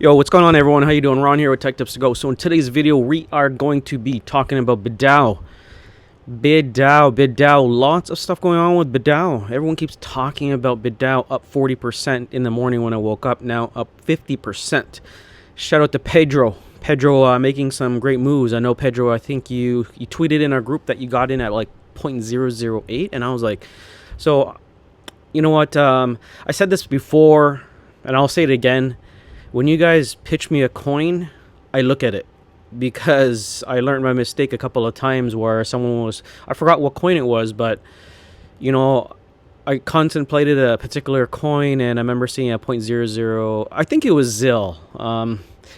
Yo, what's going on, everyone? How you doing? Ron here with TechTipsToGo. So in today's video, we are going to be talking about Bidao. Bidao. Lots of stuff going on with Bidao. Everyone keeps talking about Bidao, up 40% in the morning when I woke up. Now up 50%. Shout out to Pedro. Pedro making some great moves. I know, Pedro, I think you tweeted in our group that you got in at like 0.008. And I was like, so, you know what? I said this before, and I'll say it again. When you guys pitch me a coin, I look at it, because I learned my mistake a couple of times where someone was, I forgot what coin it was, but you know, I contemplated a particular coin and I remember seeing a 0.00, I think it was ZIL.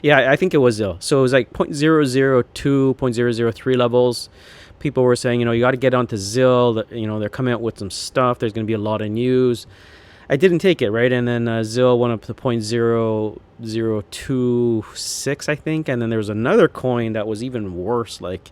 Yeah, I think it was ZIL. So it was like 0.002, 0.003 levels. People were saying, you know, you got to get onto ZIL, that, you know, they're coming out with some stuff. There's going to be a lot of news. I didn't take it, right? And then ZIL went up to 0.0026, I think. And then there was another coin that was even worse, like,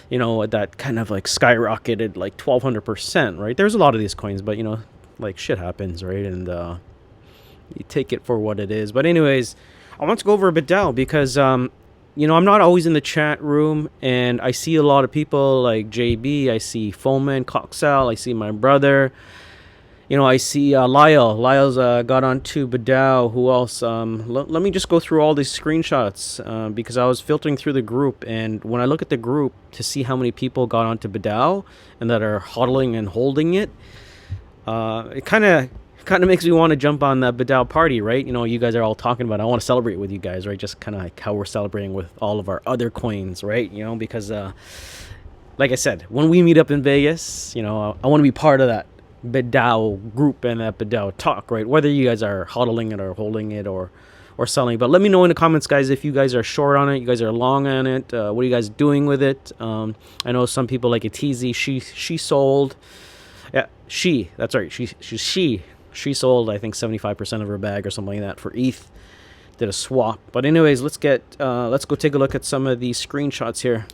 you know, that kind of like skyrocketed like 1,200%, right? There's a lot of these coins, but, you know, like shit happens, right? And you take it for what it is. But anyways, I want to go over Bidao because, you know, I'm not always in the chat room, and I see a lot of people like JB, I see Foman, Coxel, I see my brother. You know, I see Lyle. Lyle's got onto Bidao. Who else? Let me just go through all these screenshots because I was filtering through the group, and when I look at the group to see how many people got onto Bidao and that are hodling and holding it, it kind of makes me want to jump on the Bidao party, right? You know, you guys are all talking about it. I want to celebrate with you guys, right? Just kind of like how we're celebrating with all of our other coins, right? You know, because like I said, when we meet up in Vegas, you know, I want to be part of that Bidao group and that Bidao talk, right? Whether you guys are hodling it or holding it or selling. But let me know in the comments, guys, if you guys are short on it, you guys are long on it. What are you guys doing with it? I know some people like Etizi. She sold. Yeah, that's right. She sold, I think, 75% of her bag or something like that for ETH. Did a swap. But anyways, let's go take a look at some of these screenshots here.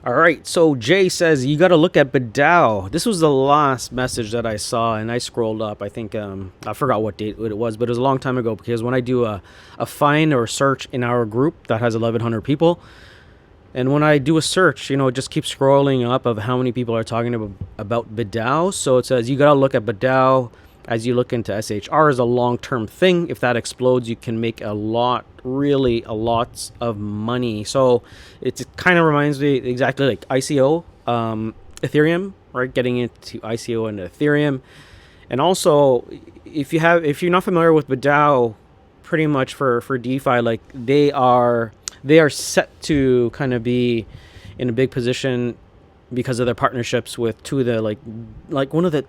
All right, so Jay says, you got to look at Bidao. This was the last message that I saw, and I scrolled up. I think, I forgot what date it was, but it was a long time ago, because when I do a find or search in our group that has 1,100 people, and when I do a search, you know, it just keeps scrolling up of how many people are talking about Bidao. So it says, you got to look at Bidao as you look into SHR as a long-term thing. If that explodes, you can make a lot of money. So it kind of reminds me exactly like ICO, Ethereum, right? Getting into ICO and Ethereum. And also, if you're not familiar with Bidao, pretty much for DeFi, like they are set to kind of be in a big position because of their partnerships with two of the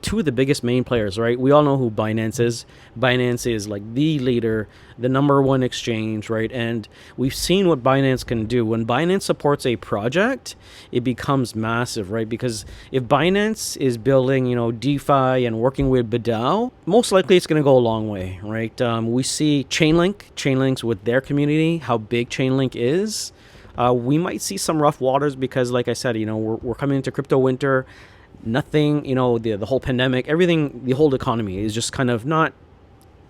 two of the biggest main players, right? We all know who Binance is. Binance is like the leader, the number one exchange, right? And we've seen what Binance can do. When Binance supports a project, it becomes massive, right? Because if Binance is building, you know, DeFi and working with Bidao, most likely it's going to go a long way, right? We see Chainlink's with their community, how big Chainlink is. We might see some rough waters because, like I said, you know, we're coming into crypto winter. Nothing, you know, the whole pandemic, everything, the whole economy is just kind of not,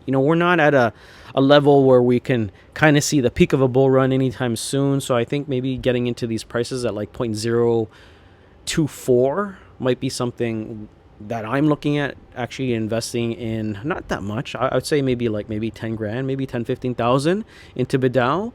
you know, we're not at a level where we can kind of see the peak of a bull run anytime soon. So I think maybe getting into these prices at like 0.024 might be something that I'm looking at actually investing in. Not that much. I would say maybe 10 grand, maybe 10, 15,000 into Bidao.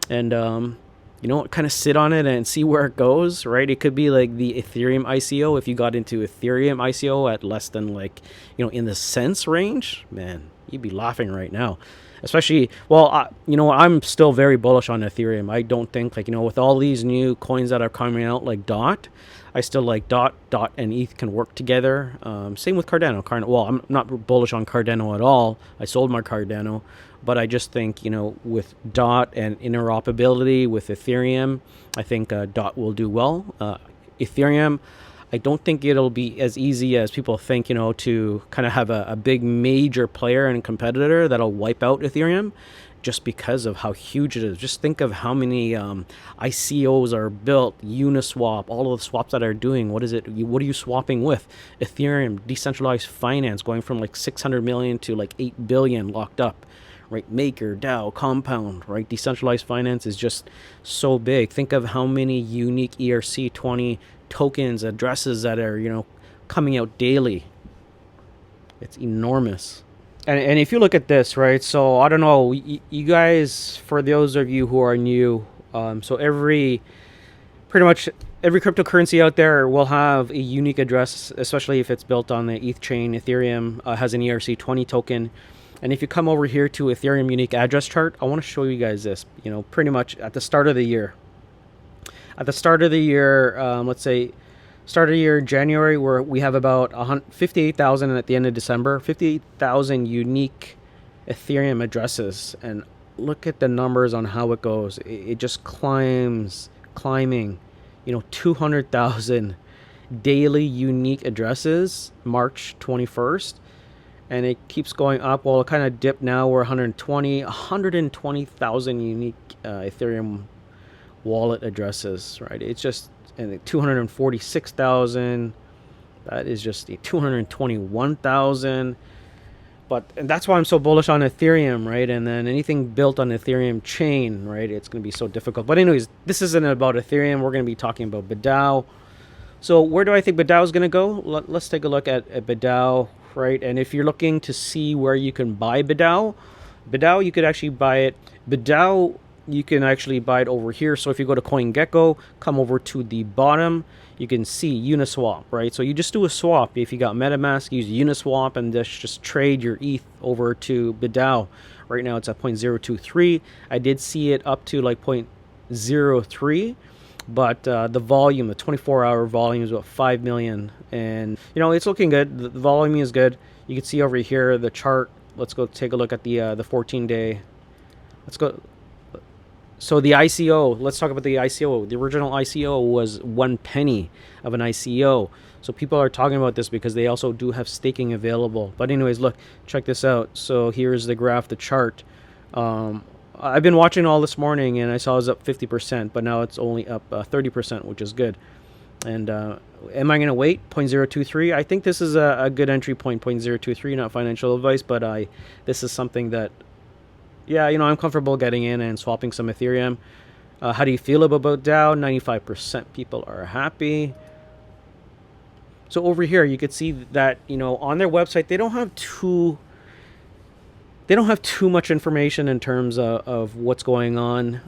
And, you know, kind of sit on it and see where it goes, right? It could be like the Ethereum ICO. If you got into Ethereum ICO at less than, like, you know, in the cents range, man, you'd be laughing right now. Especially, well, you know, I'm still very bullish on Ethereum. I don't think, like, you know, with all these new coins that are coming out, like DOT, I still like DOT and ETH can work together. Same with Cardano. Well, I'm not bullish on Cardano at all. I sold my Cardano. But I just think, you know, with DOT and interoperability with Ethereum, I think DOT will do well. Ethereum, I don't think it'll be as easy as people think, you know, to kind of have a big major player and competitor that'll wipe out Ethereum just because of how huge it is. Just think of how many ICOs are built, Uniswap, all of the swaps that are doing. What are you swapping with? Ethereum, decentralized finance, going from like 600 million to like 8 billion locked up. right? Maker, DAO, Compound, right? Decentralized finance is just so big. Think of how many unique ERC20 tokens, addresses that are, coming out daily. It's enormous. And if you look at this, right? So I don't know, you guys, for those of you who are new, so pretty much every cryptocurrency out there will have a unique address, especially if it's built on the ETH chain. Ethereum has an ERC20 token. And if you come over here to Ethereum unique address chart, I want to show you guys this, pretty much at the start of the year. At the start of the year, let's say, start of the year, January, where we have about 58,000, and at the end of December, 58,000 unique Ethereum addresses. And look at the numbers on how it goes. It just climbing, 200,000 daily unique addresses, March 21st. And it keeps going up. Well, it kind of dipped now. We're 120,000 unique Ethereum wallet addresses, right? It's just, and 246,000. That is just 221,000. And that's why I'm so bullish on Ethereum, right? And then anything built on Ethereum chain, right? It's going to be so difficult. But anyways, this isn't about Ethereum. We're going to be talking about Bidao. So where do I think Bidao is going to go? Let's take a look at Bidao, right? And if you're looking to see where you can buy Bidao, you could actually buy it. Bidao, you can actually buy it over here. So if you go to CoinGecko, come over to the bottom, you can see Uniswap, right? So you just do a swap. If you got MetaMask, use Uniswap and just trade your ETH over to Bidao. Right now it's at 0.023. I did see it up to like 0.03, but the volume, the 24-hour volume is about 5 million. And, it's looking good. The volume is good. You can see over here the chart. Let's go take a look at the 14-day. Let's go. So the ICO, let's talk about the ICO. The original ICO was 1 penny of an ICO. So people are talking about this because they also do have staking available. But anyways, look, check this out. So here's the graph, the chart. I've been watching all this morning and I saw it was up 50%, but now it's only up 30%, which is good. And am I going to wait? 0.023. I think this is a good entry point, 0.023, not financial advice, but this is something that, yeah, I'm comfortable getting in and swapping some Ethereum. How do you feel about DAO? 95% people are happy. So over here, you could see that, on their website, they don't have too much information in terms of what's going on.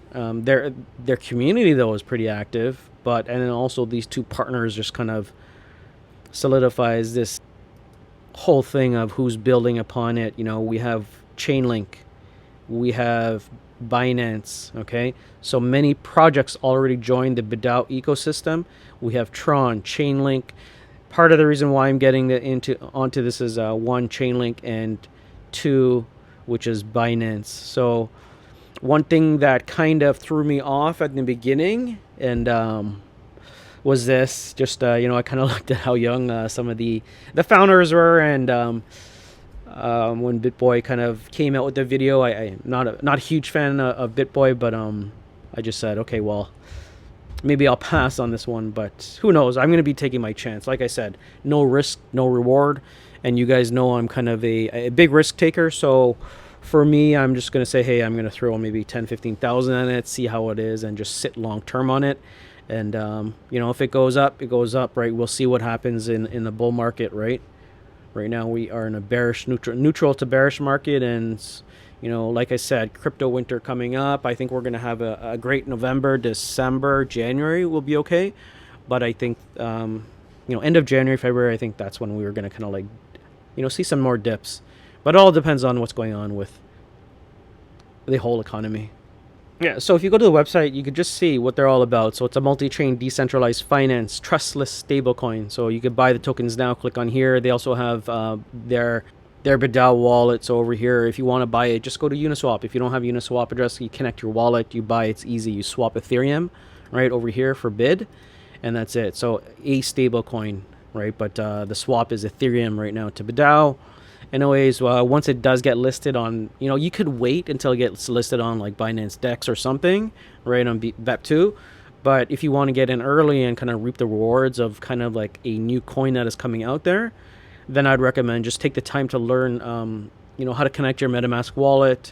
Their community, though, is pretty active. And then also these two partners just kind of solidifies this whole thing of who's building upon it. We have Chainlink. We have Binance, okay? So many projects already joined the Bidao ecosystem. We have Tron, Chainlink. Part of the reason why I'm getting onto this is one, Chainlink, and two, which is Binance. So one thing that kind of threw me off at the beginning and was this. Just I kind of looked at how young some of the founders were, and when BitBoy kind of came out with the video, I'm not a huge fan of BitBoy, but I just said, okay, well, maybe I'll pass on this one, but who knows? I'm going to be taking my chance. Like I said, no risk, no reward, and you guys know I'm kind of a big risk taker, so for me, I'm just going to say, hey, I'm going to throw maybe 10, 15,000 on it, see how it is, and just sit long term on it. And, if it goes up, it goes up, right? We'll see what happens in the bull market, right? Right now, we are in a bearish, neutral to bearish market. And, like I said, crypto winter coming up. I think we're going to have a great November, December, January will be okay. But I think, end of January, February, I think that's when we were going to kind of like, see some more dips. But it all depends on what's going on with the whole economy. Yeah, so if you go to the website, you could just see what they're all about. So it's a multi-chain decentralized finance, trustless stablecoin. So you could buy the tokens now, click on here. They also have their Bidao wallet. So over here, if you want to buy it, just go to Uniswap. If you don't have Uniswap address, you connect your wallet, you buy, it's easy. You swap Ethereum right over here for BID, and that's it. So a stablecoin, right? But the swap is Ethereum right now to Bidao. Anyways, once it does get listed on, you could wait until it gets listed on like Binance Dex or something, right, on BEP2. But if you want to get in early and kind of reap the rewards of kind of like a new coin that is coming out there, then I'd recommend just take the time to learn, how to connect your MetaMask wallet,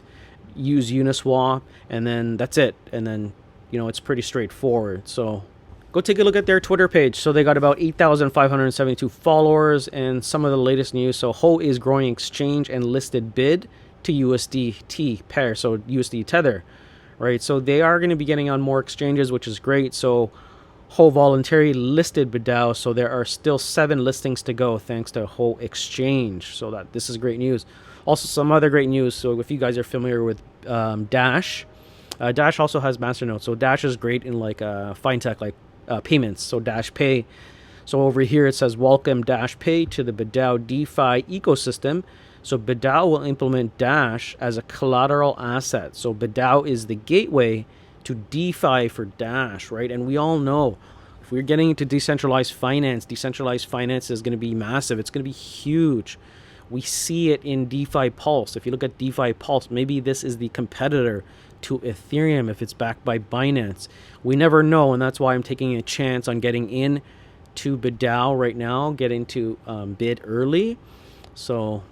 use Uniswap, and then that's it. And then, you know, it's pretty straightforward. So go take a look at their Twitter page. So they got about 8,572 followers, and some of the latest news. So Ho is growing exchange and listed bid to USDT pair, so USD Tether, right? So they are going to be getting on more exchanges, which is great. So Ho voluntarily listed Bidao, so there are still 7 listings to go thanks to Ho Exchange. So that this is great news. Also, some other great news. So if you guys are familiar with Dash, Dash also has Masternode. So Dash is great in like fintech, like payments. So Dash Pay. So over here it says welcome Dash Pay to the Bidao DeFi ecosystem. So Bidao will implement Dash as a collateral asset. So Bidao is the gateway to DeFi for Dash, right? And we all know if we're getting into decentralized finance is going to be massive. It's going to be huge. We see it in DeFi Pulse. If you look at DeFi Pulse, maybe this is the competitor to Ethereum if it's backed by Binance. We never know, and that's why I'm taking a chance on getting in to Bidao right now, getting to bid early. So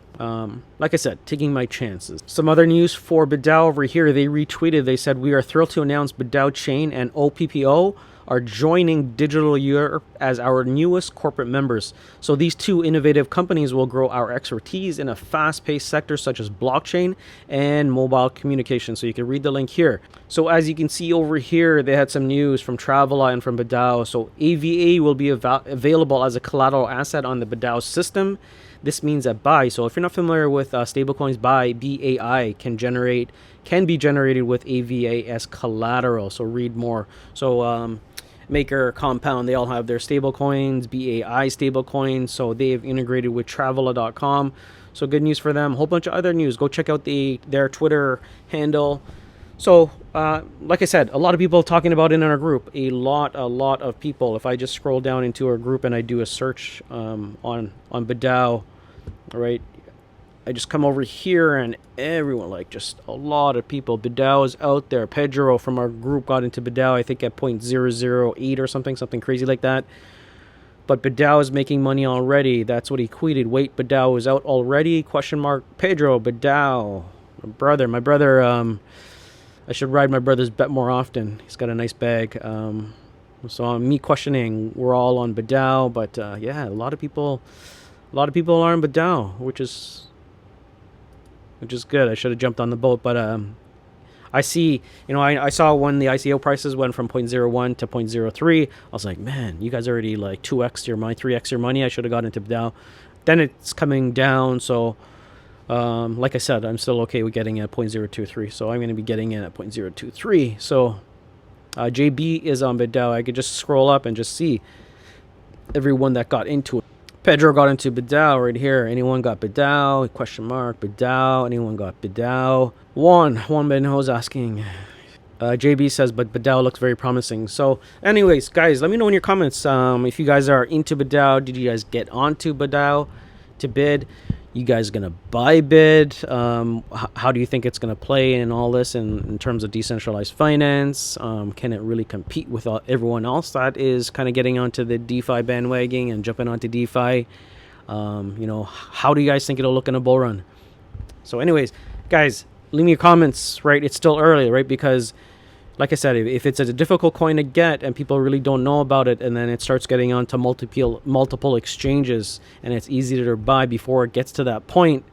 like I said, taking my chances. Some other news for Bidao over here. They retweeted. They said, we are thrilled to announce Bidao Chain and OPPO are joining Digital Europe as our newest corporate members. So these two innovative companies will grow our expertise in a fast-paced sector such as blockchain and mobile communication. So you can read the link here. So as you can see over here, they had some news from Travela and from Bidao. So AVA will be available as a collateral asset on the Bidao system. This means that BAI, so if you're not familiar with stablecoins, BAI can be generated with AVA as collateral. So read more. So Maker, Compound, they all have their stablecoins, BAI stablecoins. So they've integrated with Travela.com. So good news for them. A whole bunch of other news. Go check out their Twitter handle. So like I said, a lot of people talking about it in our group. A lot of people. If I just scroll down into our group and I do a search on Bidao, right, I just come over here and everyone, like just a lot of people. Bidao is out there. Pedro from our group got into Bidao, I think at 0.008 or something crazy like that. But Bidao is making money already. That's what he tweeted. Wait, Bidao is out already? Question mark. Pedro, Bidao, my brother. I should ride my brother's bet more often. He's got a nice bag. So me questioning, we're all on Bidao, but yeah, a lot of people are on Bidao, which is good. I should have jumped on the boat, but I see, you know, I saw when the ICO prices went from 0.01 to 0.03. I was like, man, you guys already like 2x your money, 3x your money. I should have got into Bidao. Then it's coming down, so like I said, I'm still okay with getting at 0.023, so I'm going to be getting in at 0.023. So JB is on Bidao. I could just scroll up and just see everyone that got into it. Pedro got into Bidao right here. Anyone got Bidao? Question mark. Bidao. Anyone got Bidao? Juan Benho's asking. JB says, but Bidao looks very promising. So anyways, guys, let me know in your comments if you guys are into Bidao. Did you guys get onto Bidao to bid? You guys gonna buy bid? How do you think it's gonna play in all this in terms of decentralized finance? Can it really compete with everyone else that is kind of getting onto the DeFi bandwagon and jumping onto DeFi? You know, how do you guys think it'll look in a bull run? So anyways, guys, leave me your comments, right? It's still early, right? Because like I said, if it's a difficult coin to get and people really don't know about it, and then it starts getting onto multiple exchanges and it's easier to buy before it gets to that point,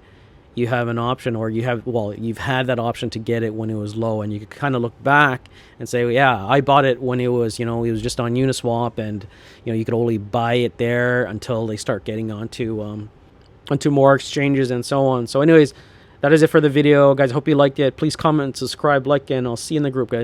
you have an option, or you've had that option to get it when it was low, and you can kind of look back and say, well, yeah, I bought it when it was, you know, it was just on Uniswap, and you know, you could only buy it there until they start getting onto more exchanges and so on. So anyways, that is it for the video, guys. I hope you liked it. Please comment, subscribe, like, and I'll see you in the group, guys.